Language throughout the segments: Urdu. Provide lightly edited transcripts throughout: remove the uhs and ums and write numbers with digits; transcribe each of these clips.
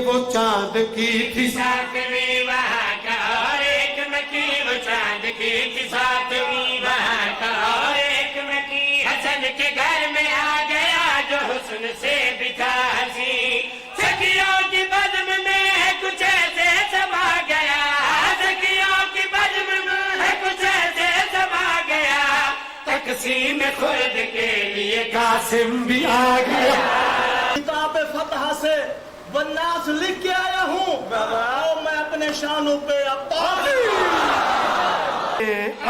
وہ چاند کی تھی ساتویں وہاں کا اور ایک مکی، وہ چاند کی تھی ساتویں وہاں کا اور ایک مکی، حسن کے گھر میں آ گیا جو حسن سے بھی تھا ہنسی، سکیوں کی بزم میں ہے کچھ ایسے سما گیا، سکیوں کی بزم میں ہے کچھ ایسے سما گیا، تقسیم خلد کے لیے قاسم بھی آ گیا۔ کتاب فتح سے والناس لکھ کے آیا ہوں، اور میں اپنے شانوں پہ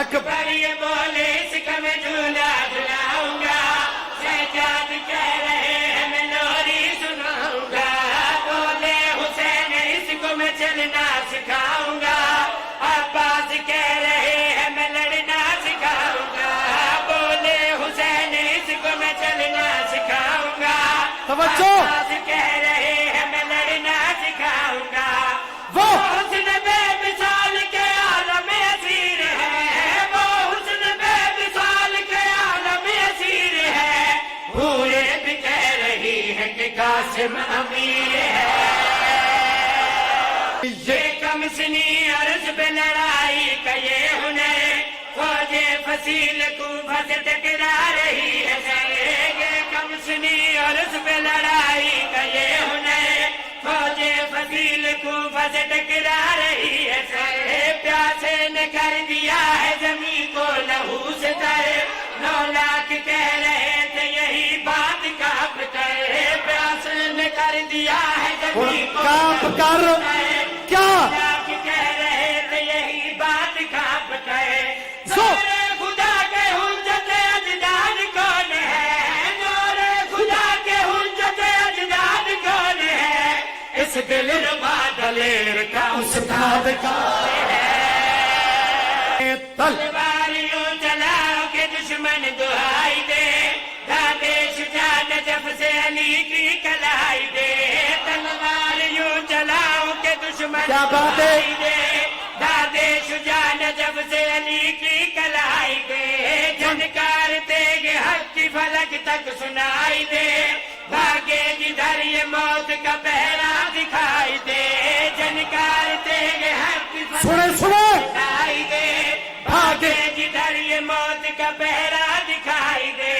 اکبر یہ بولے اس کا میں جھولا جھلاؤں گا، سجاد کہہ رہے ہیں میں لوری سناؤں گا، بولے حسین اس کو میں چلنا سکھاؤں گا، عباس کہہ رہے ہیں میں لڑنا سکھاؤں گا، بولے حسین اس کو میں چلنا سکھاؤں گا، توجہ عباس کہہ رہے ہیں میں لڑنا سکھاؤں گا، وہ حسن بے مثال کے عالم اسیر ہے، وہ حسن بے مثال کے عالم اسیر ہے، پورے بھی کہہ رہی ہے کہ قاسم امیر ہے، یہ کم سنی عرض پہ لڑائی کا یہ ہنر، فوج فصیل کوفہ سے ٹکرا رہی ہے سر، یہ کم سنی عرض پہ لڑائی کا یہ ہنر، فوج فصیل کوفہ سے ٹکرا رہی ہے سر، پیاسے نے کر دیا ہے زمین کو لہو سے تر، 9 لاکھ کہہ رہے تھے یہی بات کاپ کر، پیاسے نے کر دیا ہے زمین کو کاپ کر کیا 9 لاکھ کہہ رہے تھے یہی بات کاپ کر، نور خدا کے حجت اجداد کون ہے، نور خدا کے حجت اجداد کون ہے، اس دل ربا دلیر کا استاد کون ہے، تلوار یوں چلاؤ کہ دشمن دہائی دے، دادے شجاع نجف سے علی کی کلائی دے، تلوار یوں چلاؤ کہ دشمن کیا بات ہے؟ دہائی دے، دادے شجاع نجف سے علی کی کلائی دے، جھنکار تیغ حق کی فلک تک سنائی دے، بھاگے جدھر یہ موت کا پہرا دکھائی دے، جھنکار تیغ حق کی فلک سنیں تک سنیں سنائی دے، بھاگے جدھر یہ موت کا پہرا دکھائی دے،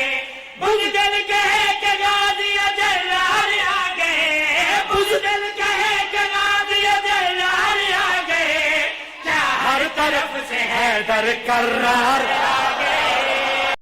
بزدل کہے کہ غازی جرار آ گئے، بزدل کہے کہ غازی جرار آ گئے، کیا ہر طرف سے حیدر کرار آ گئے۔